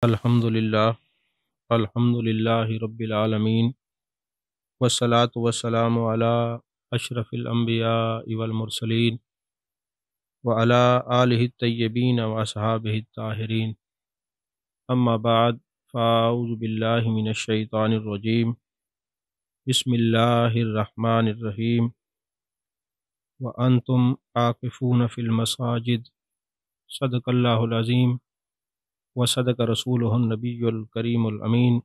الحمد للہ رب العالمین والصلاة والسلام علی اشرف الانبیاء والمرسلین وعلی آلہ الطیبین واصحابہ الطاہرین اما بعد فاعوذ باللہ من الشیطان الرجیم بسم اللہ الرحمن الرحیم وانتم عاکفون فی المساجد صدق اللہ العظیم وصدق رسولہ النبی الکریم الامین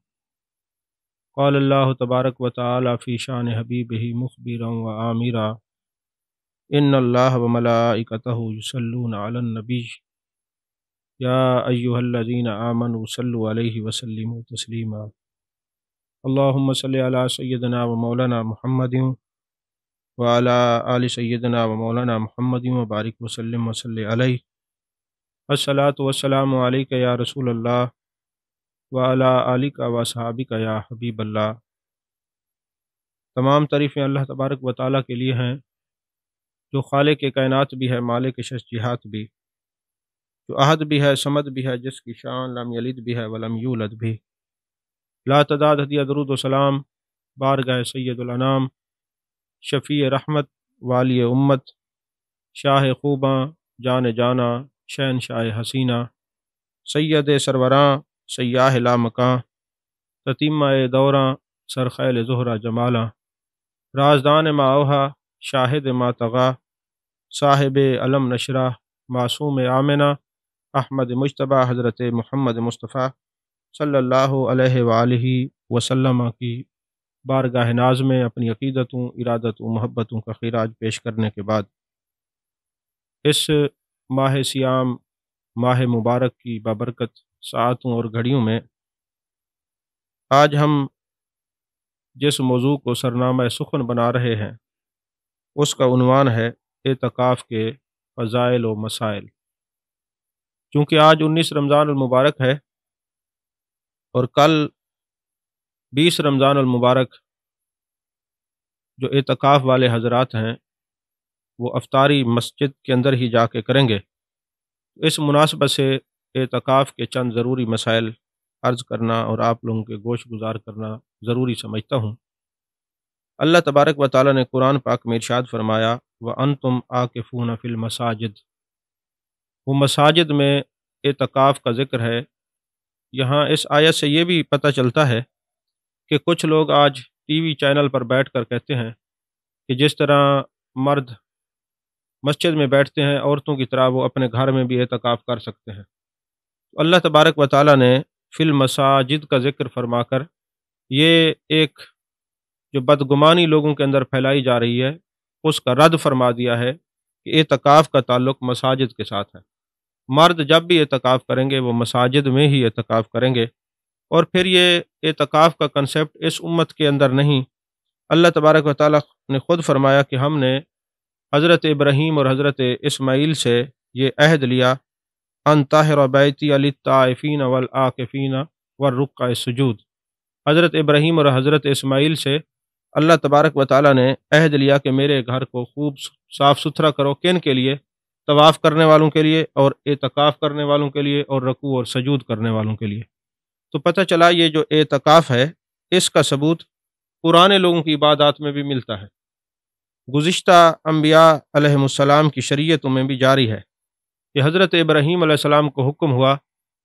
قال اللہ تبارک و تعالی فی شان حبیبہ مخبرا و آمرا ان اللہ و ملائکتہ یصلون علی النبی یا ایہا الذین آمنوا صلوا علیہ وسلموا تسلیما اللہم صلی علی سیدنا و مولانا محمد وعلی آل سیدنا و مولانا محمد وبارک وسلم وصلی علیہ الصلاۃ والسلام علیک یا رسول اللہ وعلی آلک و اصحابک یا حبیب اللہ۔ تمام تعریفیں اللہ تبارک و تعالیٰ کے لیے ہیں جو خالق کائنات بھی ہے، مالک شجاعت بھی، جو احد بھی ہے، صمد بھی ہے، جس کی شان لم یلد بھی ہے ولم یولد بھی۔ لا تعداد ہدیہ درود و سلام بارگاہ سید الانام، شفیع رحمت، والی امت، شاہ خوباں، جان جانا، شہنشاہ حسینہ، سید سروراں، سیاہ لامکاں، تتیمہ دوراں، سرخیل زہرہ جمالاں، رازدان ما اوہا، شاہد ما طغا، صاحب علم نشرہ، معصوم آمنہ، احمد مجتبیٰ، حضرت محمد مصطفیٰ صلی اللہ علیہ وآلہ وسلم کی بارگاہ ناز میں اپنی عقیدتوں، ارادتوں، محبتوں کا خراج پیش کرنے کے بعد اس ماہ سیام، ماہ مبارک کی بابرکت ساعتوں اور گھڑیوں میں آج ہم جس موضوع کو سرنامہ سخن بنا رہے ہیں اس کا عنوان ہے اعتکاف کے فضائل و مسائل۔ چونکہ آج 19 رمضان المبارک ہے اور کل 20 رمضان المبارک جو اعتکاف والے حضرات ہیں وہ افطاری مسجد کے اندر ہی جا کے کریں گے، اس مناسبت سے اعتکاف کے چند ضروری مسائل عرض کرنا اور آپ لوگوں کے گوش گزار کرنا ضروری سمجھتا ہوں۔ اللہ تبارک و تعالیٰ نے قرآن پاک میں ارشاد فرمایا وَأَنْتُمْ عَاكِفُونَ فِي الْمَسَاجِدِ، وہ مساجد میں اعتکاف کا ذکر ہے۔ یہاں اس آیت سے یہ بھی پتہ چلتا ہے کہ کچھ لوگ آج ٹی وی چینل پر بیٹھ کر کہتے ہیں کہ جس طرح مرد مسجد میں بیٹھتے ہیں عورتوں کی طرح وہ اپنے گھر میں بھی اعتکاف کر سکتے ہیں۔ اللہ تبارک و تعالیٰ نے فی المساجد کا ذکر فرما کر یہ ایک جو بدگمانی لوگوں کے اندر پھیلائی جا رہی ہے اس کا رد فرما دیا ہے کہ اعتکاف کا تعلق مساجد کے ساتھ ہے۔ مرد جب بھی اعتکاف کریں گے وہ مساجد میں ہی اعتکاف کریں گے، اور پھر یہ اعتکاف کا کنسیپٹ اس امت کے اندر نہیں۔ اللہ تبارک و تعالیٰ نے خود فرمایا کہ ہم نے حضرت ابراہیم اور حضرت اسماعیل سے یہ عہد لیا ان طاہر بیتی للطائفین والعاکفین والرکع السجود۔ حضرت ابراہیم اور حضرت اسماعیل سے اللہ تبارک و تعالیٰ نے عہد لیا کہ میرے گھر کو خوب صاف ستھرا کرو، کن کے لیے؟ طواف کرنے والوں کے لیے اور اعتکاف کرنے والوں کے لیے اور رکوع اور سجود کرنے والوں کے لیے۔ تو پتہ چلا یہ جو اعتکاف ہے اس کا ثبوت پرانے لوگوں کی عبادات میں بھی ملتا ہے، گزشتہ انبیاء علیہ السلام کی شریعتوں میں بھی جاری ہے کہ حضرت ابراہیم علیہ السلام کو حکم ہوا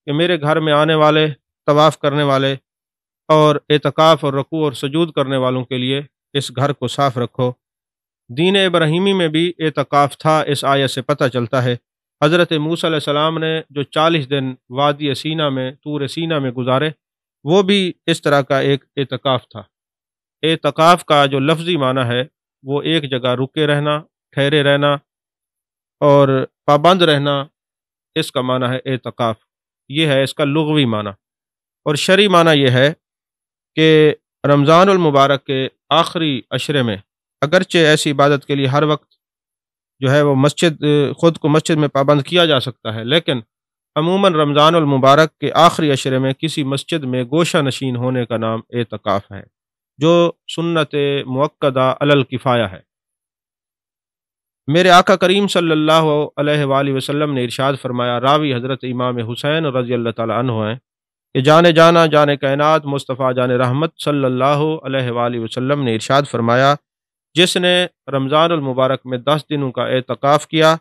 کہ میرے گھر میں آنے والے، طواف کرنے والے اور اعتکاف اور رکوع اور سجود کرنے والوں کے لیے اس گھر کو صاف رکھو۔ دین ابراہیمی میں بھی اعتکاف تھا، اس آیت سے پتہ چلتا ہے۔ حضرت موسیٰ علیہ السلام نے جو 40 دن وادی سینا میں، طور سینا میں گزارے، وہ بھی اس طرح کا ایک اعتکاف تھا۔ اعتکاف کا جو لفظی معنی ہے وہ ایک جگہ رکے رہنا، ٹھہرے رہنا اور پابند رہنا، اس کا معنی ہے اعتکاف۔ یہ ہے اس کا لغوی معنی، اور شرعی معنی یہ ہے کہ رمضان المبارک کے آخری عشرے میں اگرچہ ایسی عبادت کے لیے ہر وقت جو ہے وہ خود کو مسجد میں پابند کیا جا سکتا ہے، لیکن عموماً رمضان المبارک کے آخری عشرے میں کسی مسجد میں گوشہ نشین ہونے کا نام اعتکاف ہے، جو سنت مؤکدہ علی الکفایہ ہے۔ میرے آقا کریم صلی اللہ علیہ وآلہ وسلم نے ارشاد فرمایا، راوی حضرت امام حسین رضی اللہ تعالیٰ عنہ ہیں کہ جان جانا جان کائنات مصطفیٰ جان رحمت صلی اللہ علیہ وآلہ وسلم نے ارشاد فرمایا، جس نے رمضان المبارک میں 10 دنوں کا اعتکاف کیا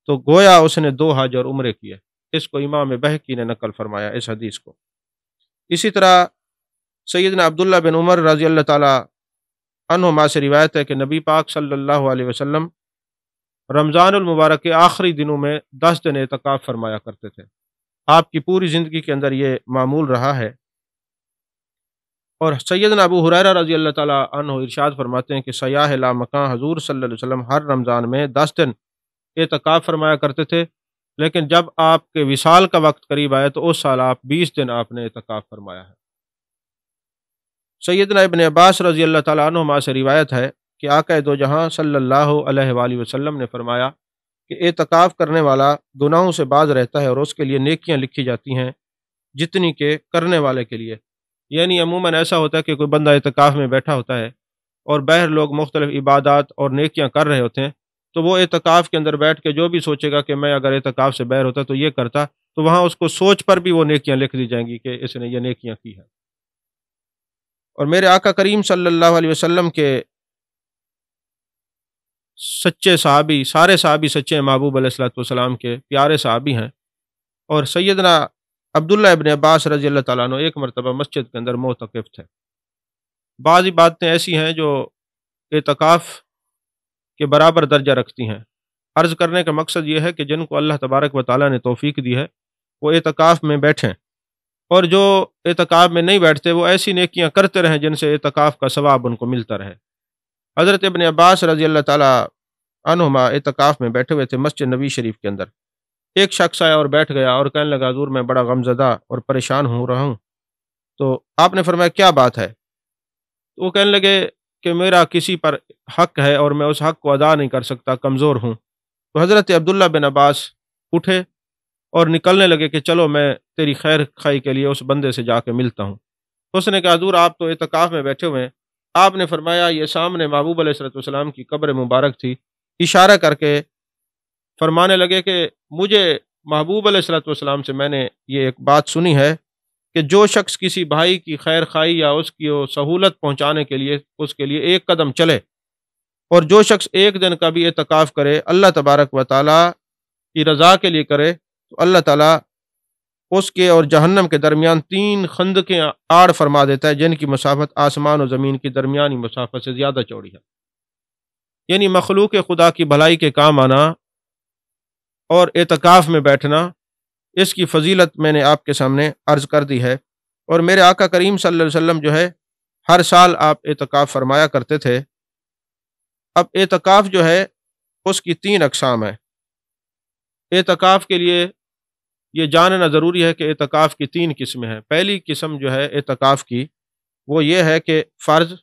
تو گویا اس نے 2 حج اور عمرے کیے۔ اس کو امام بہقی نے نقل فرمایا اس حدیث کو۔ اسی طرح سیدنا عبداللہ بن عمر رضی اللہ تعالی عنہما سے روایت ہے کہ نبی پاک صلی اللہ علیہ وسلم رمضان المبارک کے آخری دنوں میں 10 دن اعتکاف فرمایا کرتے تھے۔ آپ کی پوری زندگی کے اندر یہ معمول رہا ہے۔ اور سیدنا ابو ہریرہ رضی اللہ تعالیٰ عنہ ارشاد فرماتے ہیں کہ سیاح لا مکان حضور صلی اللہ علیہ وسلم ہر رمضان میں 10 دن اعتکاف فرمایا کرتے تھے، لیکن جب آپ کے وصال کا وقت قریب آیا تو اس سال آپ 20 دن آپ نے اعتکاف فرمایا ہے۔ سیدنا ابن عباس رضی اللہ تعالیٰ عنہما سے روایت ہے کہ آقا دو جہاں صلی اللہ علیہ وآلہ وسلم نے فرمایا کہ اعتکاف کرنے والا گناہوں سے باز رہتا ہے اور اس کے لیے نیکیاں لکھی جاتی ہیں جتنی کہ کرنے والے کے لیے۔ یعنی عموماً ایسا ہوتا ہے کہ کوئی بندہ اعتکاف میں بیٹھا ہوتا ہے اور باہر لوگ مختلف عبادات اور نیکیاں کر رہے ہوتے ہیں، تو وہ اعتکاف کے اندر بیٹھ کے جو بھی سوچے گا کہ میں اگر اعتکاف سے باہر ہوتا تو یہ کرتا، تو وہاں اس کو سوچ پر بھی وہ نیکیاں لکھ دی جائیں گی کہ اس نے یہ نیکیاں کی ہیں۔ اور میرے آقا کریم صلی اللہ علیہ وسلم کے سچے صحابی، سارے صحابی سچے محبوب علیہ الصلوۃ والسلام کے پیارے صحابی ہیں، اور سیدنا عبداللہ ابن عباس رضی اللہ تعالیٰ عنہ ایک مرتبہ مسجد کے اندر معتکف تھے۔ بعض باتیں ایسی ہیں جو اعتکاف کے برابر درجہ رکھتی ہیں۔ عرض کرنے کا مقصد یہ ہے کہ جن کو اللہ تبارک و تعالیٰ نے توفیق دی ہے وہ اعتکاف میں بیٹھیں، اور جو اعتکاف میں نہیں بیٹھتے وہ ایسی نیکیاں کرتے رہیں جن سے اعتکاف کا ثواب ان کو ملتا رہے۔ حضرت ابن عباس رضی اللہ تعالیٰ عنہما اعتکاف میں بیٹھے ہوئے تھے مسجد نبی شریف کے اندر۔ ایک شخص آیا اور بیٹھ گیا اور کہنے لگا حضور میں بڑا غمزدہ اور پریشان ہو رہا ہوں۔ تو آپ نے فرمایا کیا بات ہے؟ تو وہ کہنے لگے کہ میرا کسی پر حق ہے اور میں اس حق کو ادا نہیں کر سکتا، کمزور ہوں۔ تو حضرت عبداللہ بن عباس اٹھے اور نکلنے لگے کہ چلو میں تیری خیر خواہی کے لیے اس بندے سے جا کے ملتا ہوں۔ تو اس نے کہا حضور آپ تو اعتکاف میں بیٹھے ہوئے ہیں۔ آپ نے فرمایا یہ سامنے محبوب علیہ الصلوۃ والسلام کی قبر مبارک تھی، اشارہ کر کے فرمانے لگے کہ مجھے محبوب علیہ الصلوۃ والسلام سے میں نے یہ ایک بات سنی ہے کہ جو شخص کسی بھائی کی خیر خواہی یا اس کی سہولت پہنچانے کے لیے اس کے لیے ایک قدم چلے، اور جو شخص ایک دن کا بھی اعتکاف کرے اللہ تبارک و تعالیٰ کی رضا کے لیے کرے، تو اللہ تعالیٰ اس کے اور جہنم کے درمیان 3 خندقیں آڑ فرما دیتا ہے جن کی مسافت آسمان و زمین کی درمیانی مسافت سے زیادہ چوڑی ہے۔ یعنی مخلوق خدا کی بھلائی کے کام آنا اور اعتکاف میں بیٹھنا، اس کی فضیلت میں نے آپ کے سامنے عرض کر دی ہے۔ اور میرے آقا کریم صلی اللہ علیہ وسلم جو ہے ہر سال آپ اعتکاف فرمایا کرتے تھے۔ اب اعتکاف جو ہے اس کی 3 اقسام ہیں۔ اعتکاف کے لیے یہ جاننا ضروری ہے کہ اعتکاف کی 3 قسمیں ہیں۔ پہلی قسم جو ہے اعتکاف کی وہ یہ ہے کہ فرض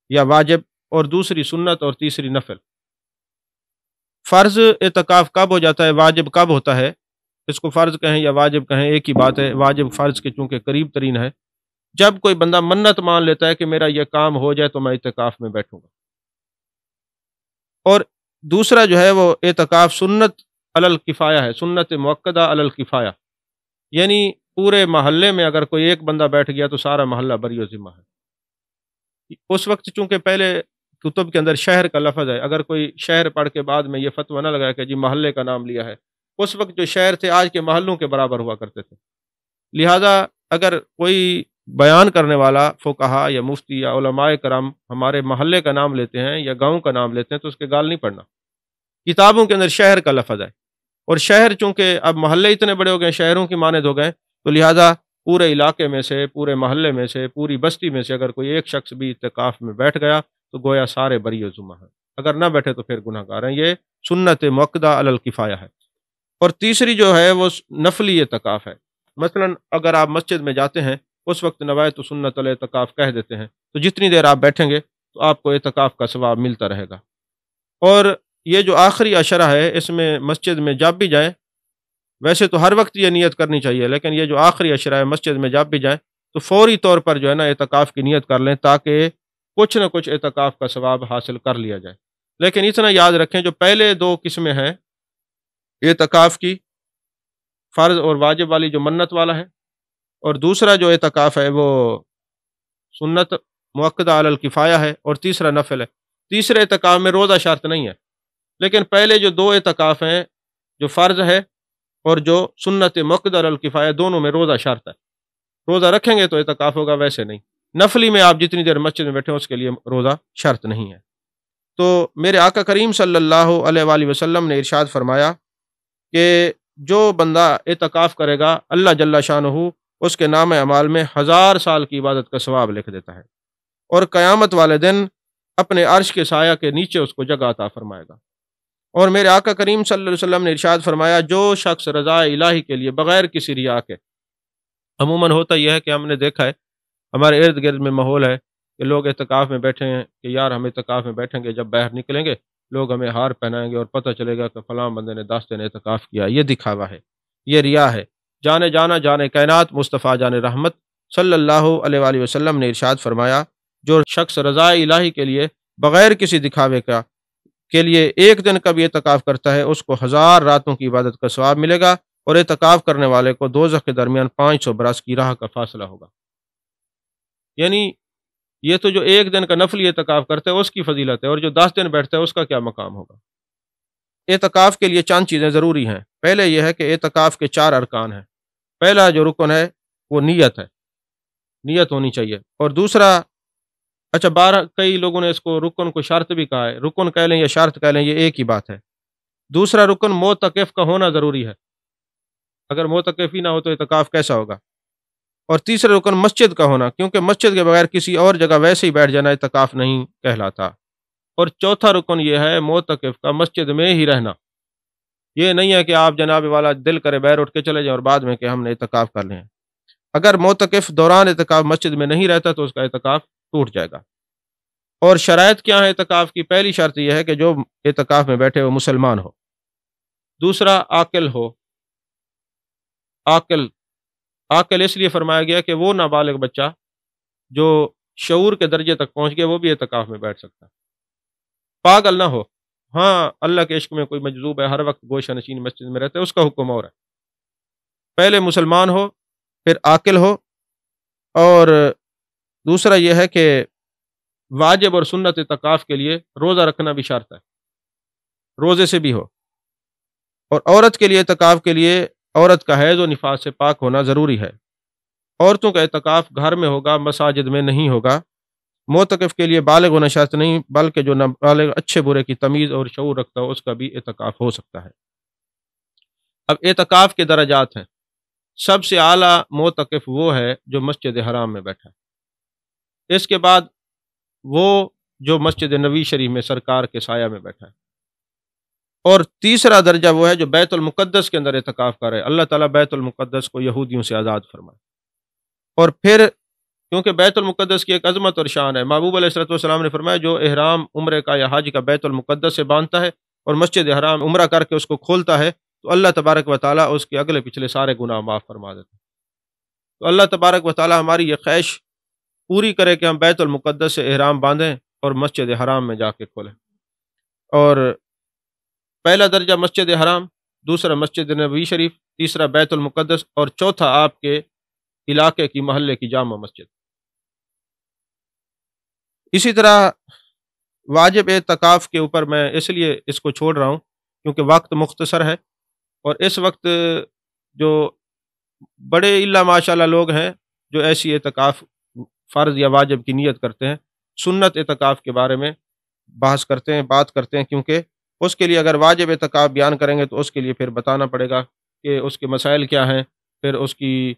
یا واجب، اور دوسری سنت، اور تیسری نفل۔ فرض اعتکاف کب ہو جاتا ہے، واجب کب ہوتا ہے؟ اس کو فرض کہیں یا واجب کہیں ایک ہی بات ہے۔ واجب فرض کے چونکہ قریب ترین ہے، جب کوئی بندہ منت مان لیتا ہے کہ میرا یہ کام ہو جائے تو میں اعتکاف میں بیٹھوں گا۔ اور دوسرا جو ہے وہ اعتکاف سنت علی الکفایہ ہے، سنت مؤکدہ علی الکفایہ، یعنی پورے محلے میں اگر کوئی ایک بندہ بیٹھ گیا تو سارا محلہ بری و ذمہ ہے۔ اس وقت چونکہ پہلے کتب کے اندر شہر کا لفظ ہے، اگر کوئی شہر پڑھ کے بعد میں یہ فتویٰ نہ لگایا کہ جی محلے کا نام لیا ہے، اس وقت جو شہر تھے آج کے محلوں کے برابر ہوا کرتے تھے، لہذا اگر کوئی بیان کرنے والا فقہا یا مفتی یا علماء کرام ہمارے محلے کا نام لیتے ہیں یا گاؤں کا نام لیتے ہیں تو اس کے گال نہیں پڑنا۔ کتابوں کے اندر شہر کا لفظ ہے، اور شہر چونکہ اب محلے اتنے بڑے ہو گئے، شہروں کی مانند ہو گئے، تو لہذا پورے علاقے میں سے، پورے محلے میں سے، پوری بستی میں سے اگر کوئی ایک شخص بھی اعتکاف میں بیٹھ گیا تو گویا سارے بری و ذمہ ہیں، اگر نہ بیٹھے تو پھر گناہ گار ہیں۔ یہ سنت مؤکدہ علی الکفایہ ہے۔ اور تیسری جو ہے وہ نفلی اعتکاف ہے۔ مثلا اگر آپ مسجد میں جاتے ہیں اس وقت نوایت سنت الاعتکاف کہہ دیتے ہیں، تو جتنی دیر آپ بیٹھیں گے تو آپ کو اعتکاف کا ثواب ملتا رہے گا۔ اور یہ جو آخری عشرہ ہے اس میں مسجد میں جب بھی جائیں، ویسے تو ہر وقت یہ نیت کرنی چاہیے، لیکن یہ جو آخری عشرہ ہے مسجد میں جب بھی جائیں تو فوری طور پر جو ہے نا اعتکاف کی نیت کر لیں، تاکہ کچھ نہ کچھ اعتکاف کا ثواب حاصل کر لیا جائے۔ لیکن اتنا یاد رکھیں جو پہلے 2 قسمیں ہیں اعتکاف کی، فرض اور واجب والی جو منت والا ہے، اور دوسرا جو اعتکاف ہے وہ سنت مؤکدہ علی الکفایہ ہے، اور تیسرا نفل ہے۔ تیسرے اعتکاف میں روزہ شرط نہیں ہے، لیکن پہلے جو دو اعتکاف ہیں، جو فرض ہے اور جو سنت مؤکدہ علی الکفایہ، دونوں میں روزہ شرط ہے۔ روزہ رکھیں گے تو اعتکاف ہوگا، ویسے نہیں۔ نفلی میں آپ جتنی دیر مسجد میں بیٹھے ہیں اس کے لیے روزہ شرط نہیں ہے۔ تو میرے آقا کریم صلی اللہ علیہ وآلہ وسلم نے ارشاد فرمایا کہ جو بندہ اعتکاف کرے گا، اللہ جل شانہ اس کے نام اعمال میں 1000 سال کی عبادت کا ثواب لکھ دیتا ہے، اور قیامت والے دن اپنے عرش کے سایہ کے نیچے اس کو جگہ عطا فرمائے گا۔ اور میرے آقا کریم صلی اللہ علیہ وسلم نے ارشاد فرمایا، جو شخص رضا الہی کے لیے بغیر کسی ریا کے، عموماً ہوتا یہ ہے کہ ہم نے دیکھا ہے ہمارے ارد گرد میں ماحول ہے کہ لوگ اعتکاف میں بیٹھے ہیں کہ یار ہم اعتکاف میں بیٹھیں گے، جب باہر نکلیں گے لوگ ہمیں ہار پہنائیں گے اور پتہ چلے گا کہ فلاں بندے نے 10 دن اعتکاف کیا۔ یہ دکھاوا ہے، یہ ریا ہے۔ جانے جانا جانے کائنات مصطفیٰ جان رحمت صلی اللہ علیہ وآلہ وسلم نے ارشاد فرمایا، جو شخص رضا الہی کے لیے بغیر کسی دکھاوے کا کے لیے ایک دن کا بھی اعتکاف کرتا ہے، اس کو 1000 راتوں کی عبادت کا ثواب ملے گا، اور اعتکاف کرنے والے کو دوزخ کے درمیان 500 برس کی راہ کا فاصلہ ہوگا۔ یعنی یہ تو جو ایک دن کا نفلی اعتکاف کرتا ہے اس کی فضیلت ہے، اور جو 10 دن بیٹھتا ہے اس کا کیا مقام ہوگا۔ اعتکاف کے لیے چند چیزیں ضروری ہیں۔ پہلے یہ ہے کہ اعتکاف کے 4 ارکان ہیں۔ پہلا جو رکن ہے وہ نیت ہے، نیت ہونی چاہیے۔ اور دوسرا، اچھا 12 کئی لوگوں نے اس کو رکن کو شرط بھی کہا ہے، رکن کہہ لیں یا شرط کہہ لیں، یہ ایک ہی بات ہے۔ دوسرا رکن معتکف کا ہونا ضروری ہے، اگر معتکف ہی نہ ہو تو اعتکاف کیسا ہوگا۔ اور تیسرا رکن مسجد کا ہونا، کیونکہ مسجد کے بغیر کسی اور جگہ ویسے ہی بیٹھ جانا اعتکاف نہیں کہلاتا۔ اور چوتھا رکن یہ ہے معتکف کا مسجد میں ہی رہنا۔ یہ نہیں ہے کہ آپ جناب والا دل کرے باہر اٹھ کے چلے جائیں اور بعد میں کہ ہم نے اعتکاف کر لیں۔ اگر معتکف دوران اعتکاف مسجد میں نہیں رہتا تو اس کا اعتکاف ٹوٹ جائے گا۔ اور شرائط کیا ہے اعتکاف کی؟ پہلی شرط یہ ہے کہ جو اعتکاف میں بیٹھے وہ مسلمان ہو۔ دوسرا، عاقل ہو۔ عاقل اس لیے فرمایا گیا کہ وہ نابالغ بچہ جو شعور کے درجے تک پہنچ گیا وہ بھی اعتکاف میں بیٹھ سکتا ہے۔ پاگل نہ ہو، ہاں اللہ کے عشق میں کوئی مجذوب ہے، ہر وقت گوشہ نشین مسجد میں رہتا ہے، اس کا حکم اور ہے۔ پہلے مسلمان ہو، پھر عاقل ہو، اور دوسرا یہ ہے کہ واجب اور سنت اعتکاف کے لیے روزہ رکھنا بھی شرط ہے، روزے سے بھی ہو۔ اور عورت کے لیے اعتکاف کے لیے عورت کا حیض و نفاس سے پاک ہونا ضروری ہے۔ عورتوں کا اعتکاف گھر میں ہوگا، مساجد میں نہیں ہوگا۔ معتکف کے لیے بالغ ہونا شرط نہیں، بلکہ جو نابالغ اچھے برے کی تمیز اور شعور رکھتا ہو اس کا بھی اعتکاف ہو سکتا ہے۔ اب اعتکاف کے درجات ہیں۔ سب سے اعلیٰ معتکف وہ ہے جو مسجد حرام میں بیٹھا ہے، اس کے بعد وہ جو مسجد نبوی شریف میں سرکار کے سایہ میں بیٹھا ہے، اور تیسرا درجہ وہ ہے جو بیت المقدس کے اندر اعتکاف کر رہے۔ اللہ تعالیٰ بیت المقدس کو یہودیوں سے آزاد فرمائے۔ اور پھر کیونکہ بیت المقدس کی ایک عظمت اور شان ہے، محبوب علیہ الصلوۃ والسلام نے فرمایا جو احرام عمرے کا یا حج کا بیت المقدس سے باندھتا ہے اور مسجد حرام عمرہ کر کے اس کو کھولتا ہے تو اللہ تبارک و تعالیٰ اس کے اگلے پچھلے سارے گناہ معاف فرما دیتا ہے۔ تو اللہ تبارک و تعالیٰ ہماری یہ خواہش پوری کرے کہ ہم بیت المقدس سے احرام باندھیں اور مسجد حرام میں جا کے کھولیں۔ اور پہلا درجہ مسجد حرام، دوسرا مسجد نبوی شریف، تیسرا بیت المقدس، اور چوتھا آپ کے علاقے کی محلے کی جامع مسجد۔ اسی طرح واجب اعتکاف کے اوپر میں اس لیے اس کو چھوڑ رہا ہوں کیونکہ وقت مختصر ہے، اور اس وقت جو بڑے الا ماشاء اللہ لوگ ہیں جو ایسی اعتکاف فرض یا واجب کی نیت کرتے ہیں، سنت اعتکاف کے بارے میں بحث کرتے ہیں، بات کرتے ہیں، کیونکہ اس کے لیے اگر واجب اعتکاف بیان کریں گے تو اس کے لیے پھر بتانا پڑے گا کہ اس کے مسائل کیا ہیں، پھر اس کی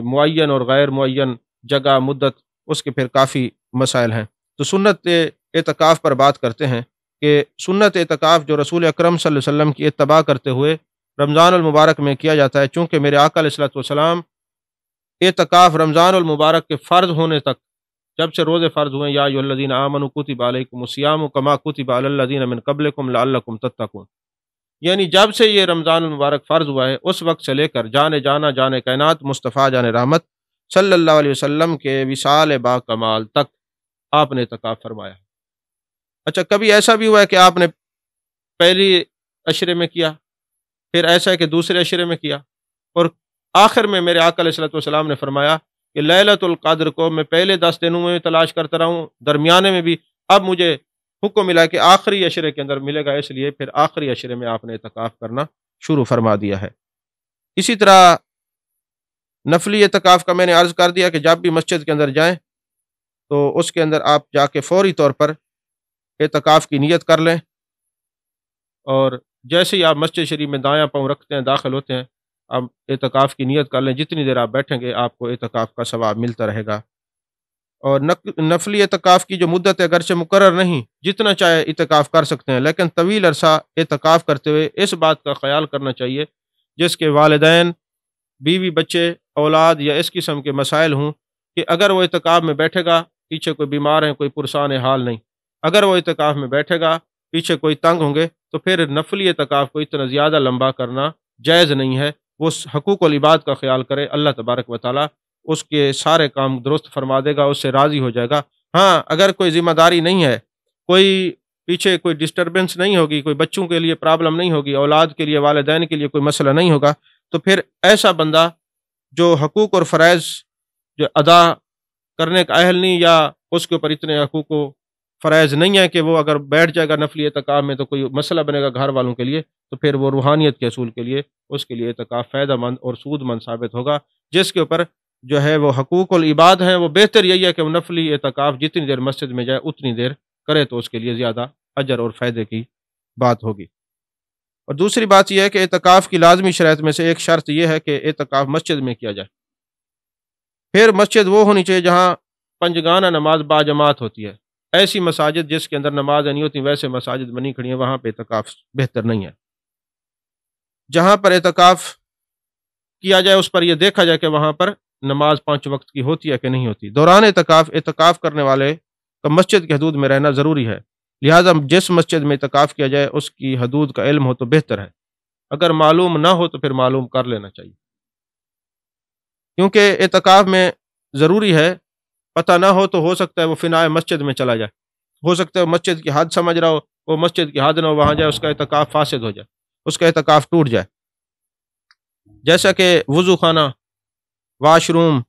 معین اور غیر معین جگہ، مدت، اس کے پھر کافی مسائل ہیں۔ تو سنت اعتکاف پر بات کرتے ہیں کہ سنت اعتکاف جو رسول اکرم صلی اللہ علیہ وسلم کی اتباع کرتے ہوئے رمضان المبارک میں کیا جاتا ہے، چونکہ میرے آقا علیہ الصلوۃ والسلام اعتکاف رمضان المبارک کے فرض ہونے تک، جب سے روزے فرض ہوئے، یا ایھا الذین آمنوا کتب علیکم الصیام کما کتب علی الذین من قبلکم لعلکم تتقون، یعنی جب سے یہ رمضان المبارک فرض ہوا ہے اس وقت سے لے کر جانے جانا جانے کائنات مصطفیٰ جان رحمت صلی اللہ علیہ وسلم کے وصال با کمال تک آپ نے اعتکاف فرمایا۔ اچھا، کبھی ایسا بھی ہوا ہے کہ آپ نے پہلی عشرے میں کیا، پھر ایسا ہے کہ دوسرے عشرے میں کیا، اور آخر میں میرے آقا علیہ الصلوۃ والسلام نے فرمایا کہ لیلۃ القدر کو میں پہلے 10 دنوں میں تلاش کرتا رہا ہوں، درمیانے میں بھی، اب مجھے حکم ملا کہ آخری عشرے کے اندر ملے گا، اس لیے پھر آخری عشرے میں آپ نے اعتکاف کرنا شروع فرما دیا ہے۔ اسی طرح نفلی اعتکاف کا میں نے عرض کر دیا کہ جب بھی مسجد کے اندر جائیں تو اس کے اندر آپ جا کے فوری طور پر اعتکاف کی نیت کر لیں، اور جیسے ہی آپ مسجد شریف میں دایاں پاؤں رکھتے ہیں، داخل ہوتے ہیں، آپ اعتکاف کی نیت کر لیں، جتنی دیر آپ بیٹھیں گے آپ کو اعتکاف کا ثواب ملتا رہے گا۔ اور نفلی اعتکاف کی جو مدت ہے اگرچہ مقرر نہیں، جتنا چاہے اعتکاف کر سکتے ہیں، لیکن طویل عرصہ اعتکاف کرتے ہوئے اس بات کا خیال کرنا چاہیے جس کے والدین، بیوی، بچے، اولاد یا اس قسم کے مسائل ہوں، کہ اگر وہ اعتکاف میں بیٹھے گا، پیچھے کوئی بیمار ہے، کوئی پرسان حال نہیں، اگر وہ اعتکاف میں بیٹھے گا، پیچھے کوئی تنگ ہوں گے، تو پھر نفلی اعتکاف کو اتنا زیادہ لمبا کرنا جائز نہیں ہے۔ وہ حقوق العباد کا خیال کرے، اللہ تبارک و تعالیٰ اس کے سارے کام درست فرما دے گا، اس سے راضی ہو جائے گا۔ ہاں، اگر کوئی ذمہ داری نہیں ہے، کوئی پیچھے کوئی ڈسٹربنس نہیں ہوگی، کوئی بچوں کے لیے پرابلم نہیں ہوگی، اولاد کے لیے، والدین کے لیے کوئی مسئلہ نہیں ہوگا، تو پھر ایسا بندہ جو حقوق اور فرائض جو ادا کرنے کا اہل نہیں، یا اس کے اوپر اتنے حقوق و فرائض نہیں ہے کہ وہ اگر بیٹھ جائے گا نفلی اعتکاف میں تو کوئی مسئلہ بنے گا گھر والوں کے لیے، تو پھر وہ روحانیت کے اصول کے لیے اس کے لیے اعتکاف فائدہ مند اور سود مند ثابت ہوگا۔ جس کے اوپر جو ہے وہ حقوق العباد ہیں، وہ بہتر یہی ہے کہ وہ نفلی اعتکاف جتنی دیر مسجد میں جائے اتنی دیر کرے، تو اس کے لیے زیادہ اجر اور فائدے کی بات ہوگی۔ اور دوسری بات یہ ہے کہ اعتکاف کی لازمی شرائط میں سے ایک شرط یہ ہے کہ اعتکاف مسجد میں کیا جائے۔ پھر مسجد وہ ہونی چاہیے جہاں پنجگانہ نماز باجماعت ہوتی ہے۔ ایسی مساجد جس کے اندر نماز نہیں ہوتی، ویسے مساجد بنی کھڑی ہیں، وہاں پہ اعتکاف بہتر نہیں ہے۔ جہاں پر اعتکاف کیا جائے اس پر یہ دیکھا جائے کہ وہاں پر نماز 5 وقت کی ہوتی ہے کہ نہیں ہوتی۔ دوران اعتکاف کرنے والے کا مسجد کی حدود میں رہنا ضروری ہے، لہٰذا جس مسجد میں اعتکاف کیا جائے اس کی حدود کا علم ہو تو بہتر ہے، اگر معلوم نہ ہو تو پھر معلوم کر لینا چاہیے، کیونکہ اعتکاف میں ضروری ہے، پتہ نہ ہو تو ہو سکتا ہے وہ فنائے مسجد میں چلا جائے، ہو سکتا ہے مسجد کی حد سمجھ رہا ہو، وہ مسجد کی حد نہ ہو، وہاں جائے اس کا اعتکاف فاسد ہو جائے، اس کا اعتکاف ٹوٹ جائے۔ جیسا کہ وضو خانہ، واش روم،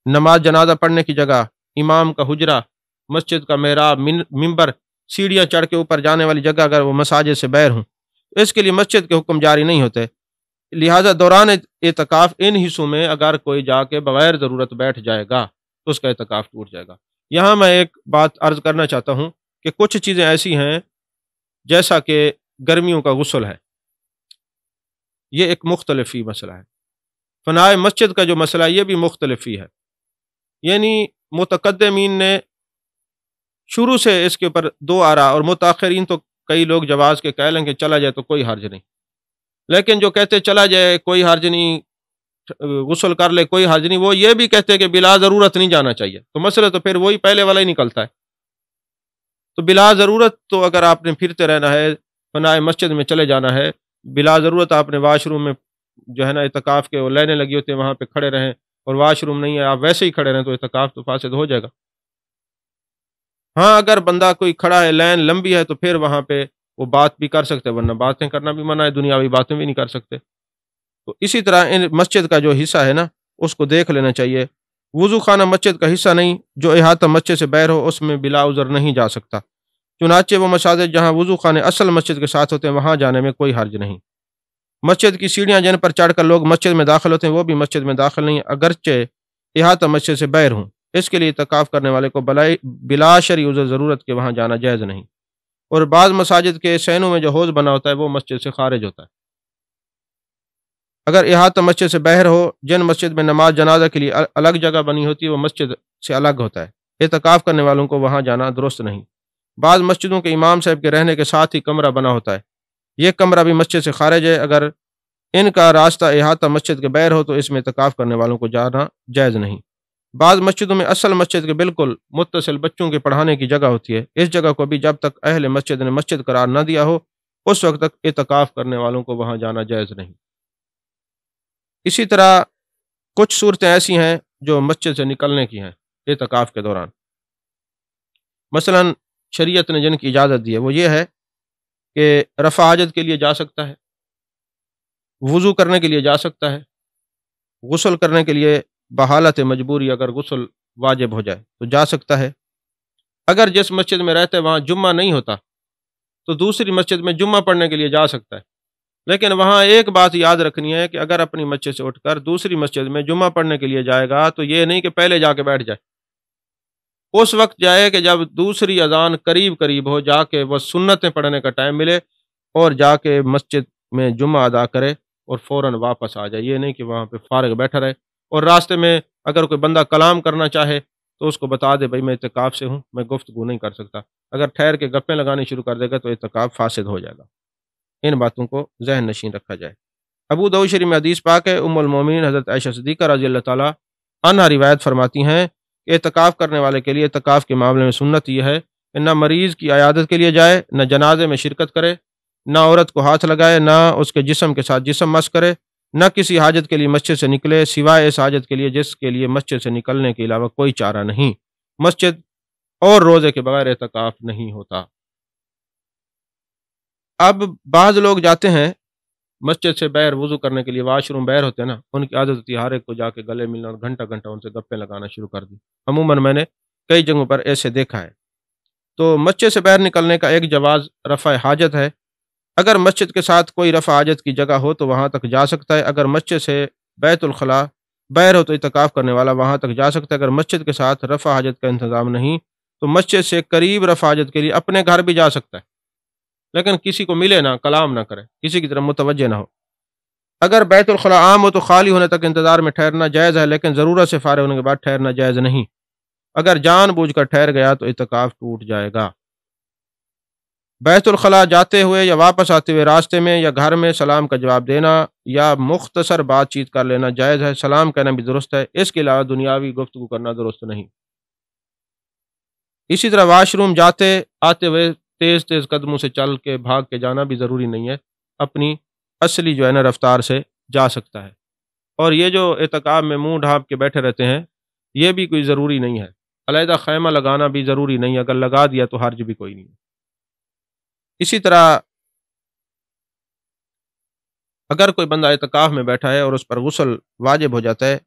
نماز جنازہ پڑھنے کی جگہ، امام کا حجرہ، مسجد کا محراب، ممبر، سیڑھیاں چڑھ کے اوپر جانے والی جگہ اگر وہ مساجد سے باہر ہوں، اس کے لیے مسجد کے حکم جاری نہیں ہوتے، لہٰذا دوران اعتکاف ان حصوں میں اگر کوئی جا کے بغیر ضرورت بیٹھ جائے گا تو اس کا اعتکاف ٹوٹ جائے گا۔ یہاں میں ایک بات عرض کرنا چاہتا ہوں کہ کچھ چیزیں ایسی ہیں جیسا کہ گرمیوں کا غسل ہے، یہ ایک مختلف ہی مسئلہ ہے۔ فنائے مسجد کا جو مسئلہ ہے یہ بھی مختلف ہی ہے، یعنی متقدمین نے شروع سے اس کے اوپر دو آراء، اور متاخرین تو کئی لوگ جواز کے کہہ لیں کہ چلا جائے تو کوئی حرج نہیں، لیکن جو کہتے چلا جائے کوئی حرج نہیں، غسل کر لے کوئی حرج نہیں، وہ یہ بھی کہتے کہ بلا ضرورت نہیں جانا چاہیے، تو مسئلہ تو پھر وہی پہلے والا ہی نکلتا ہے۔ تو بلا ضرورت تو اگر آپ نے پھرتے رہنا ہے، فنائے مسجد میں چلے جانا ہے، بلا ضرورت آپ نے واش روم میں جو ہے نا اعتکاف کے وہ لائنیں لگی ہوتی ہیں وہاں پہ کھڑے رہیں، اور واش روم نہیں ہے آپ ویسے ہی کھڑے رہیں، تو اعتکاف تو فاسد ہو جائے گا۔ ہاں، اگر بندہ کوئی کھڑا ہے، لائن لمبی ہے، تو پھر وہاں پہ وہ بات بھی کر سکتے، ورنہ باتیں کرنا بھی منع ہے، دنیاوی باتیں بھی نہیں کر سکتے۔ تو اسی طرح ان مسجد کا جو حصہ ہے نا اس کو دیکھ لینا چاہیے۔ وضو خانہ مسجد کا حصہ نہیں، جو احاطہ مسجد سے باہر ہو اس میں بلا عذر نہیں جا سکتا، چنانچہ وہ مساجد جہاں وضو خانے اصل مسجد کے ساتھ ہوتے ہیں وہاں جانے میں کوئی حرج نہیں۔ مسجد کی سیڑھیاں جن پر چڑھ کر لوگ مسجد میں داخل ہوتے ہیں وہ بھی مسجد میں داخل نہیں، اگرچہ احاطہ مسجد سے باہر ہوں، اس کے لیے اعتکاف کرنے والے کو بلا شرعی عذر ضرورت کے وہاں جانا جائز نہیں۔ اور بعض مساجد کے سینوں میں جو حوض بنا ہوتا ہے وہ مسجد سے خارج ہوتا ہے۔ اگر احاطہ مسجد سے باہر ہو، جن مسجد میں نماز جنازہ کے لیے الگ جگہ بنی ہوتی ہے وہ مسجد سے الگ ہوتا ہے، اعتکاف کرنے والوں کو وہاں جانا درست نہیں۔ بعض مسجدوں کے امام صاحب کے رہنے کے ساتھ ہی کمرہ بنا ہوتا ہے، یہ کمرہ بھی مسجد سے خارج ہے، اگر ان کا راستہ احاطہ مسجد کے باہر ہو تو اس میں اعتکاف کرنے والوں کو جانا جائز نہیں۔ بعض مسجدوں میں اصل مسجد کے بالکل متصل بچوں کے پڑھانے کی جگہ ہوتی ہے، اس جگہ کو بھی جب تک اہل مسجد نے مسجد قرار نہ دیا ہو اس وقت تک اعتکاف کرنے والوں کو وہاں جانا جائز نہیں۔ اسی طرح کچھ صورتیں ایسی ہیں جو مسجد سے نکلنے کی ہیں اعتکاف کے دوران، مثلا شریعت نے جن کی اجازت دی ہے وہ یہ ہے کہ رفع حاجت کے لیے جا سکتا ہے، وضو کرنے کے لیے جا سکتا ہے، غسل کرنے کے لیے بحالت مجبوری اگر غسل واجب ہو جائے تو جا سکتا ہے۔ اگر جس مسجد میں رہتے وہاں جمعہ نہیں ہوتا تو دوسری مسجد میں جمعہ پڑھنے کے لیے جا سکتا ہے، لیکن وہاں ایک بات یاد رکھنی ہے کہ اگر اپنی مسجد سے اٹھ کر دوسری مسجد میں جمعہ پڑھنے کے لیے جائے گا تو یہ نہیں کہ پہلے جا کے بیٹھ جائے، اس وقت جائے کہ جب دوسری اذان قریب قریب ہو، جا کے وہ سنتیں پڑھنے کا ٹائم ملے اور جا کے مسجد میں جمعہ ادا کرے اور فوراً واپس آ جائے۔ یہ نہیں کہ وہاں پہ فارغ بیٹھا رہے، اور راستے میں اگر کوئی بندہ کلام کرنا چاہے تو اس کو بتا دے بھائی میں اعتکاف سے ہوں، میں گفتگو نہیں کر سکتا۔ اگر ٹھہر کے گپیں لگانی شروع کر دے گا تو اعتکاف فاسد ہو جائے گا۔ ان باتوں کو ذہن نشین رکھا جائے۔ ابو داؤد شریف میں حدیث پاک ہے، ام المومنین حضرت عائشہ صدیقہ رضی اللہ تعالیٰ عنہا روایت فرماتی ہیں کہ اعتکاف کرنے والے کے لیے اعتکاف کے معاملے میں سنت یہ ہے کہ نہ مریض کی عیادت کے لیے جائے، نہ جنازے میں شرکت کرے، نہ عورت کو ہاتھ لگائے، نہ اس کے جسم کے ساتھ جسم مس کرے، نہ کسی حاجت کے لیے مسجد سے نکلے سوائے اس حاجت کے لیے جس کے لیے مسجد سے نکلنے کے علاوہ کوئی چارہ نہیں۔ مسجد اور روزے کے بغیر اعتکاف نہیں ہوتا۔ اب بعض لوگ جاتے ہیں مسجد سے باہر وضو کرنے کے لیے، واش روم باہر ہوتے ہیں نا، ان کی عادت ہوتی ہے ہر ایک کو جا کے گلے ملنا اور گھنٹہ گھنٹہ ان سے گپیں لگانا شروع کر دی۔ عموماً میں نے کئی جگہوں پر ایسے دیکھا ہے۔ تو مسجد سے باہر نکلنے کا ایک جواز رفع حاجت ہے۔ اگر مسجد کے ساتھ کوئی رفع حاجت کی جگہ ہو تو وہاں تک جا سکتا ہے۔ اگر مسجد سے بیت الخلاء باہر ہو تو اعتکاف کرنے والا وہاں تک جا سکتا ہے۔ اگر مسجد کے ساتھ رفع حاجت کا انتظام نہیں تو مسجد سے قریب رفع حاجت کے لیے اپنے گھر بھی جا سکتا ہے، لیکن کسی کو ملے نہ، کلام نہ کرے، کسی کی طرف متوجہ نہ ہو۔ اگر بیت الخلاء عام ہو تو خالی ہونے تک انتظار میں ٹھہرنا جائز ہے، لیکن ضرورت سے فارغ ہونے کے بعد ٹھہرنا جائز نہیں۔ اگر جان بوجھ کر ٹھہر گیا تو اعتکاف ٹوٹ جائے گا۔ بیت الخلاء جاتے ہوئے یا واپس آتے ہوئے راستے میں یا گھر میں سلام کا جواب دینا یا مختصر بات چیت کر لینا جائز ہے، سلام کہنا بھی درست ہے، اس کے علاوہ دنیاوی گفتگو کرنا درست نہیں۔ اسی طرح واش روم جاتے آتے ہوئے تیز تیز قدموں سے چل کے بھاگ کے جانا بھی ضروری نہیں ہے، اپنی اصلی جو ہے نا رفتار سے جا سکتا ہے۔ اور یہ جو اعتکاف میں منہ ڈھانپ کے بیٹھے رہتے ہیں یہ بھی کوئی ضروری نہیں ہے، علیحدہ خیمہ لگانا بھی ضروری نہیں ہے، اگر لگا دیا تو حرج بھی کوئی نہیں ہے۔ اسی طرح اگر کوئی بندہ اعتکاف میں بیٹھا ہے اور اس پر غسل واجب ہو جاتا ہے،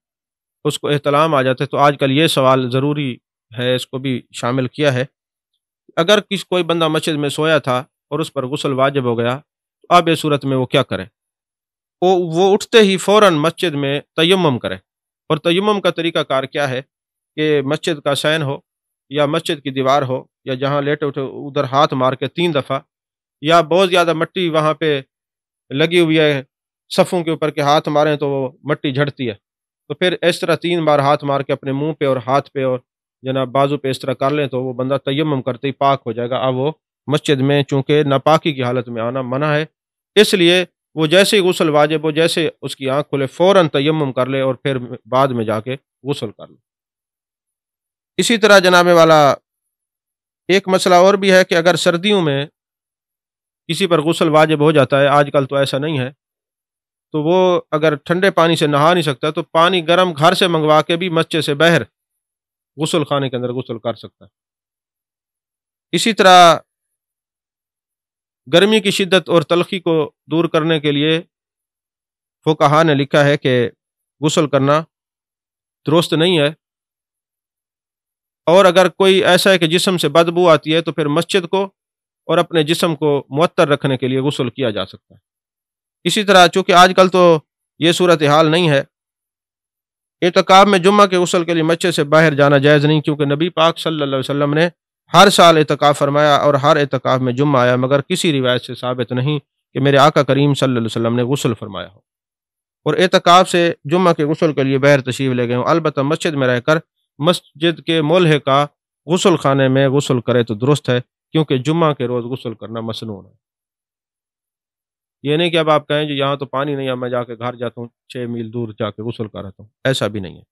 اس کو احتلام آ جاتا ہے، تو آج کل یہ سوال ضروری ہے، اس کو بھی شامل کیا ہے۔ اگر کوئی بندہ مسجد میں سویا تھا اور اس پر غسل واجب ہو گیا تو اب اس صورت میں وہ کیا کرے؟ وہ اٹھتے ہی فوراً مسجد میں تیمم کرے۔ اور تیمم کا طریقہ کار کیا ہے کہ مسجد کا سین ہو یا مسجد کی دیوار ہو یا جہاں لیٹے اٹھے ادھر ہاتھ مار کے 3 دفعہ، یا بہت زیادہ مٹی وہاں پہ لگی ہوئی ہے صفوں کے اوپر کے ہاتھ ماریں تو وہ مٹی جھڑتی ہے، تو پھر اس طرح 3 بار ہاتھ مار کے اپنے منہ پہ اور ہاتھ پہ اور جناب بازو پہ اس طرح کر لیں تو وہ بندہ تیمم کرتے ہی پاک ہو جائے گا۔ اب وہ مسجد میں چونکہ ناپاکی کی حالت میں آنا منع ہے، اس لیے وہ جیسے ہی غسل واجب ہو، جیسے اس کی آنکھ کھلے فوراً تیمم کر لے اور پھر بعد میں جا کے غسل کر لے۔ اسی طرح جناب والا ایک مسئلہ اور بھی ہے کہ اگر سردیوں میں کسی پر غسل واجب ہو جاتا ہے، آج کل تو ایسا نہیں ہے، تو وہ اگر ٹھنڈے پانی سے نہا نہیں سکتا تو پانی گرم گھر سے منگوا کے بھی مسجد سے باہر غسل خانے کے اندر غسل کر سکتا ہے۔ اسی طرح گرمی کی شدت اور تلخی کو دور کرنے کے لیے فقہا نے لکھا ہے کہ غسل کرنا درست نہیں ہے، اور اگر کوئی ایسا ہے کہ جسم سے بدبو آتی ہے تو پھر مسجد کو اور اپنے جسم کو معطر رکھنے کے لیے غسل کیا جا سکتا ہے۔ اسی طرح چونکہ آج کل تو یہ صورتحال نہیں ہے، اعتکاف میں جمعہ کے غسل کے لیے مسجد سے باہر جانا جائز نہیں، کیونکہ نبی پاک صلی اللہ علیہ وسلم نے ہر سال اعتکاف فرمایا اور ہر اعتکاف میں جمعہ آیا، مگر کسی روایت سے ثابت نہیں کہ میرے آقا کریم صلی اللہ علیہ وسلم نے غسل فرمایا ہو اور اعتکاف سے جمعہ کے غسل کے لیے باہر تشریف لے گئے ہوں۔ البتہ مسجد میں رہ کر مسجد کے ملحقہ غسل خانے میں غسل کرے تو درست ہے، کیونکہ جمعہ کے روز غسل کرنا مسنون ہے۔ یہ نہیں کہ اب آپ کہیں جی یہاں تو پانی نہیں ہے، میں جا کے گھر جاتا ہوں 6 میل دور جا کے غسل کر رہتا ہوں، ایسا بھی نہیں ہے۔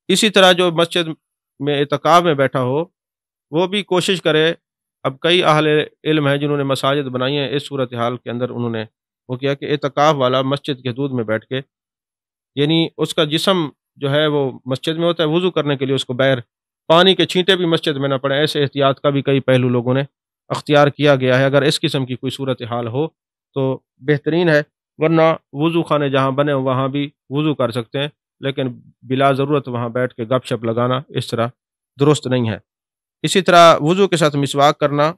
اسی طرح جو مسجد میں اعتکاف میں بیٹھا ہو وہ بھی کوشش کرے، اب کئی اہل علم ہیں جنہوں نے مساجد بنائی ہیں، اس صورتحال کے اندر انہوں نے وہ کیا کہ اعتکاف والا مسجد کے حدود میں بیٹھ کے، یعنی اس کا جسم جو ہے وہ مسجد میں ہوتا ہے، وضو کرنے کے لیے اس کو باہر پانی کے چھینٹے بھی مسجد میں نہ پڑے، ایسے احتیاط کا بھی کئی پہلو لوگوں نے اختیار کیا گیا ہے۔ اگر اس قسم کی کوئی صورتحال ہو تو بہترین ہے ورنہ وضو خانے جہاں بنے ہوں وہاں بھی وضو کر سکتے ہیں، لیکن بلا ضرورت وہاں بیٹھ کے گپ شپ لگانا اس طرح درست نہیں ہے۔ اسی طرح وضو کے ساتھ مسواک کرنا،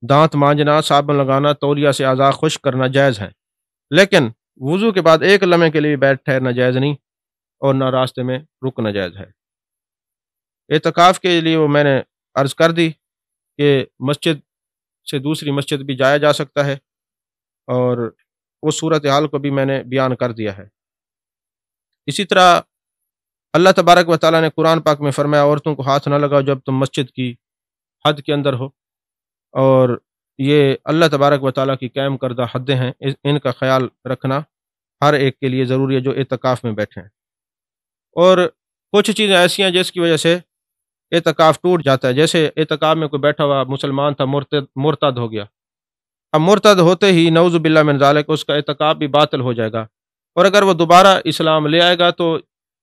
دانت مانجنا، صابن لگانا، تولیہ سے اعضاء خشک کرنا جائز ہے، لیکن وضو کے بعد ایک لمحے کے لیے بھی بیٹھ ٹھہرنا جائز نہیں، اور نہ راستے میں رکنا جائز ہے۔ اعتکاف کے لیے وہ میں نے عرض کر دی کہ مسجد سے دوسری مسجد بھی جایا جا سکتا ہے، اور اس صورتحال کو بھی میں نے بیان کر دیا ہے۔ اسی طرح اللہ تبارک و تعالیٰ نے قرآن پاک میں فرمایا عورتوں کو ہاتھ نہ لگاؤ جب تم مسجد کی حد کے اندر ہو، اور یہ اللہ تبارک و تعالیٰ کی قائم کردہ حدیں ہیں، ان کا خیال رکھنا ہر ایک کے لیے ضروری ہے جو اعتکاف میں بیٹھے ہیں۔ اور کچھ چیزیں ایسی ہیں جس کی وجہ سے اعتکاف ٹوٹ جاتا ہے، جیسے اعتکاف میں کوئی بیٹھا ہوا مسلمان تھا، مرتد ہو گیا، اب مرتد ہوتے ہی نعوذ باللہ من ذالک اس کا اعتکاف بھی باطل ہو جائے گا، اور اگر وہ دوبارہ اسلام لے آئے گا تو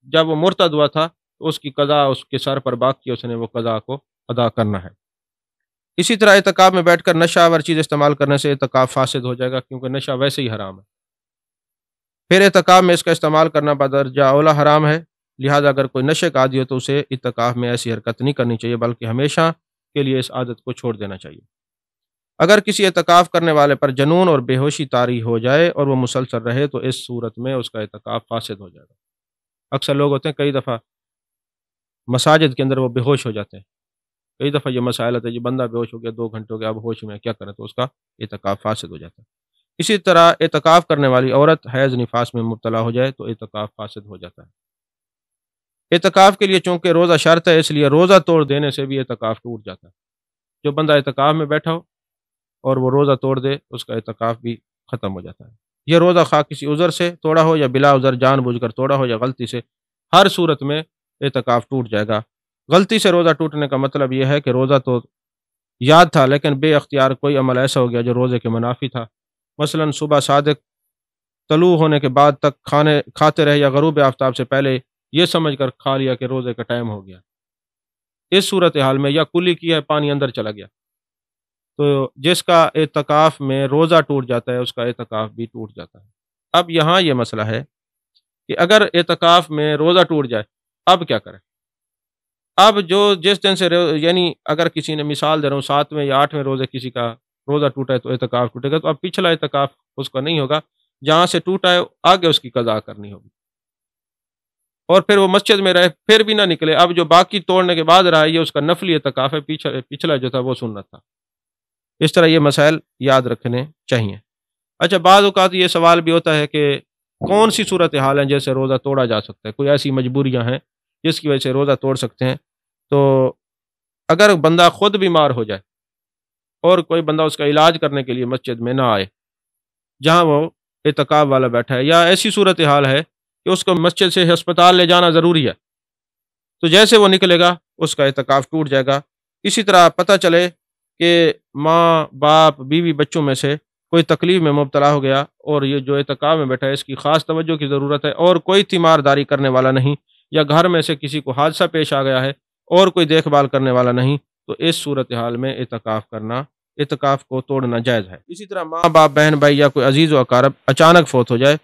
جب وہ مرتد ہوا تھا تو اس کی قضا اس کے سر پر باقی، اس نے وہ قضا کو ادا کرنا ہے۔ اسی طرح اعتکاف میں بیٹھ کر نشہ آور چیز استعمال کرنے سے اعتکاف فاسد ہو جائے گا، کیونکہ نشہ ویسے ہی حرام ہے، پھر اعتکاف میں اس کا استعمال کرنا بدرجہ اولا حرام ہے، لہٰذا اگر کوئی نشے کا عادی ہو تو اسے اعتکاف میں ایسی حرکت نہیں کرنی چاہیے، بلکہ ہمیشہ کے لیے اس عادت کو چھوڑ دینا چاہیے۔ اگر کسی اعتکاف کرنے والے پر جنون اور بے ہوشی طاری ہو جائے اور وہ مسلسل رہے تو اس صورت میں اس کا اعتکاف فاسد ہو جائے گا۔ اکثر لوگ ہوتے ہیں کئی دفعہ مساجد کے اندر وہ بے ہوش ہو جاتے ہیں، کئی دفعہ یہ مسائل ہوتا ہے، یہ بندہ بے ہوش ہو گیا، 2 گھنٹے ہو گیا، اب ہوش میں کیا کریں، تو اس کا اعتکاف فاسد ہو جاتا ہے۔ اسی طرح اعتکاف کرنے والی عورت حیض نفاس میں مبتلا ہو جائے تو اعتکاف فاسد ہو جاتا ہے۔ اعتکاف کے لیے چونکہ روزہ شرط ہے، اس لیے روزہ توڑ دینے سے بھی اعتکاف ٹوٹ جاتا ہے۔ جو بندہ اعتکاف میں بیٹھا ہو اور وہ روزہ توڑ دے اس کا اعتکاف بھی ختم ہو جاتا ہے۔ یہ روزہ خواہ کسی عذر سے توڑا ہو یا بلا عذر جان بوجھ کر توڑا ہو یا غلطی سے، ہر صورت میں اعتکاف ٹوٹ جائے گا۔ غلطی سے روزہ ٹوٹنے کا مطلب یہ ہے کہ روزہ تو یاد تھا لیکن بے اختیار کوئی عمل ایسا ہو گیا جو روزے کے منافی تھا، مثلا صبح صادق طلوع ہونے کے بعد تک کھاتے رہے یا غروب آفتاب سے پہلے یہ سمجھ کر کھا لیا کہ روزے کا ٹائم ہو گیا، اس صورتحال میں یا کلی کیا ہے پانی اندر چلا گیا، تو جس کا اعتکاف میں روزہ ٹوٹ جاتا ہے اس کا اعتکاف بھی ٹوٹ جاتا ہے۔ اب یہاں یہ مسئلہ ہے کہ اگر اعتکاف میں روزہ ٹوٹ جائے اب کیا کریں؟ اب جو جس دن سے یعنی اگر کسی نے مثال دے رہا ہوں 7ویں یا 8ویں روزے کسی کا روزہ ٹوٹا ہے تو اعتکاف ٹوٹے گا، تو اب پچھلا اعتکاف اس کا نہیں ہوگا، جہاں سے ٹوٹا ہے آگے اس کی قضا کرنی ہوگی، اور پھر وہ مسجد میں رہے پھر بھی نہ نکلے، اب جو باقی توڑنے کے بعد رہا ہے یہ اس کا نفلی اعتکاف ہے، پچھلا جو تھا وہ سنت تھا۔ اس طرح یہ مسائل یاد رکھنے چاہیے۔ اچھا، بعض اوقات یہ سوال بھی ہوتا ہے کہ کون سی صورتحال ہیں جیسے روزہ توڑا جا سکتا ہے، کوئی ایسی مجبوریاں ہیں جس کی وجہ سے روزہ توڑ سکتے ہیں؟ تو اگر بندہ خود بیمار ہو جائے اور کوئی بندہ اس کا علاج کرنے کے لیے مسجد میں نہ آئے جہاں وہ اعتکاف والا بیٹھا ہے، یا ایسی صورتحال ہے کہ اس کو مسجد سے ہسپتال لے جانا ضروری ہے، تو جیسے وہ نکلے گا اس کا اعتکاف ٹوٹ جائے گا۔ اسی طرح پتہ چلے کہ ماں باپ بیوی بچوں میں سے کوئی تکلیف میں مبتلا ہو گیا اور یہ جو اعتکاف میں بیٹھا ہے اس کی خاص توجہ کی ضرورت ہے، اور کوئی تیمارداری کرنے والا نہیں، یا گھر میں سے کسی کو حادثہ پیش آ گیا ہے اور کوئی دیکھ بھال کرنے والا نہیں، تو اس صورتحال میں اعتکاف کو توڑنا جائز ہے۔ اسی طرح ماں باپ بہن بھائی یا کوئی عزیز و اقارب اچانک فوت ہو جائے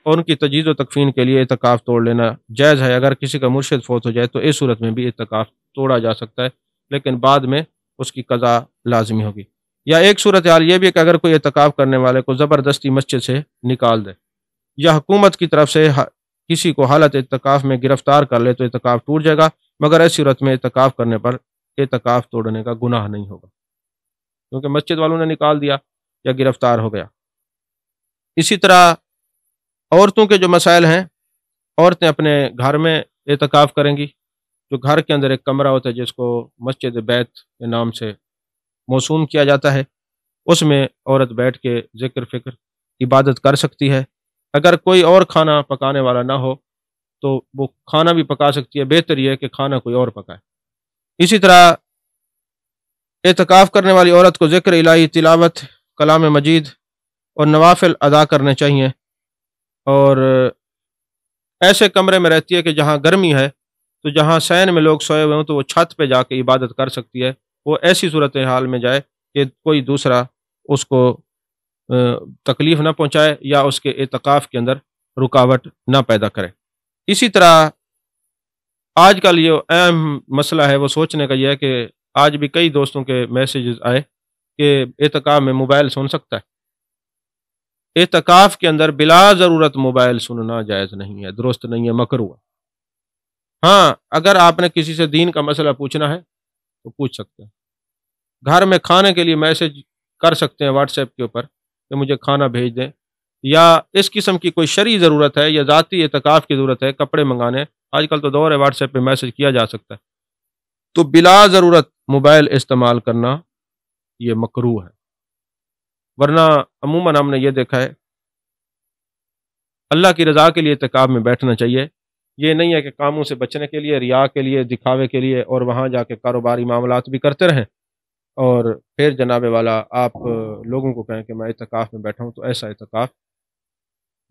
اور ان کی تجہیز و تکفین کے لیے اعتکاف توڑ لینا جائز ہے۔ اگر کسی کا مرشد فوت ہو جائے تو اس صورت میں بھی اعتکاف توڑا جا سکتا ہے، لیکن بعد میں اس کی قضا لازمی ہوگی۔ یا ایک صورتحال یہ بھی ہے کہ اگر کوئی اعتکاف کرنے والے کو زبردستی مسجد سے نکال دے یا حکومت کی طرف سے کسی کو حالت اعتکاف میں گرفتار کر لے تو اعتکاف ٹوٹ جائے گا، مگر اس صورت میں اعتکاف کرنے پر اعتکاف توڑنے کا گناہ نہیں ہوگا، کیونکہ مسجد والوں نے نکال دیا یا گرفتار ہو گیا۔ اسی طرح عورتوں کے جو مسائل ہیں، عورتیں اپنے گھر میں اعتکاف کریں گی، جو گھر کے اندر ایک کمرہ ہوتا ہے جس کو مسجد بیت کے نام سے موسوم کیا جاتا ہے، اس میں عورت بیٹھ کے ذکر فکر عبادت کر سکتی ہے۔ اگر کوئی اور کھانا پکانے والا نہ ہو تو وہ کھانا بھی پکا سکتی ہے، بہتر یہ ہے کہ کھانا کوئی اور پکائے۔ اسی طرح اعتکاف کرنے والی عورت کو ذکر الہی، تلاوت کلام مجید اور نوافل ادا کرنے چاہیے، اور ایسے کمرے میں رہتی ہے کہ جہاں گرمی ہے، تو جہاں سین میں لوگ سوئے ہوئے ہوں تو وہ چھت پہ جا کے عبادت کر سکتی ہے، وہ ایسی صورتحال میں جائے کہ کوئی دوسرا اس کو تکلیف نہ پہنچائے یا اس کے اعتکاف کے اندر رکاوٹ نہ پیدا کرے۔ اسی طرح آج کل یہ اہم مسئلہ ہے وہ سوچنے کا یہ ہے کہ آج بھی کئی دوستوں کے میسیجز آئے کہ اعتکاف میں موبائل سن سکتا ہے۔ اعتکاف کے اندر بلا ضرورت موبائل سننا جائز نہیں ہے، درست نہیں ہے، مکروہ ہے۔ ہاں، اگر آپ نے کسی سے دین کا مسئلہ پوچھنا ہے تو پوچھ سکتے ہیں۔ گھر میں کھانے کے لیے میسج کر سکتے ہیں واٹس ایپ کے اوپر کہ مجھے کھانا بھیج دیں، یا اس قسم کی کوئی شرعی ضرورت ہے یا ذاتی اعتکاف کی ضرورت ہے، کپڑے منگانے، آج کل تو دور ہے واٹس ایپ پہ میسج کیا جا سکتا ہے، تو بلا ضرورت موبائل استعمال کرنا یہ مکروہ ہے۔ ورنہ عموماً ہم نے یہ دیکھا ہے اللہ کی رضا کے لیے اعتکاف میں بیٹھنا چاہیے، یہ نہیں ہے کہ کاموں سے بچنے کے لیے، ریا کے لیے، دکھاوے کے لیے، اور وہاں جا کے کاروباری معاملات بھی کرتے رہیں اور پھر جناب والا آپ لوگوں کو کہیں کہ میں اعتکاف میں بیٹھا ہوں، تو ایسا اعتکاف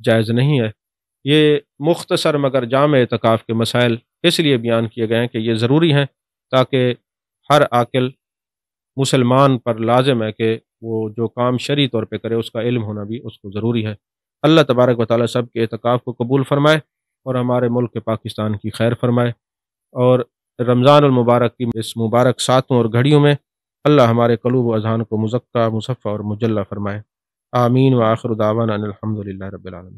جائز نہیں ہے۔ یہ مختصر مگر جامع اعتکاف کے مسائل اس لیے بیان کیے گئے ہیں کہ یہ ضروری ہیں تاکہ ہر عاقل مسلمان پر لازم ہے کہ وہ جو کام شرعی طور پہ کرے اس کا علم ہونا بھی اس کو ضروری ہے۔ اللہ تبارک و تعالیٰ سب کے اعتکاف کو قبول فرمائے اور ہمارے ملک پاکستان کی خیر فرمائے، اور رمضان المبارک کی اس مبارک ساتوں اور گھڑیوں میں اللہ ہمارے قلوب و اذہان کو مزکہ، مصفہ اور مجلہ فرمائے۔ آمین، وآخر دعوانا ان الحمد للہ رب العالمین۔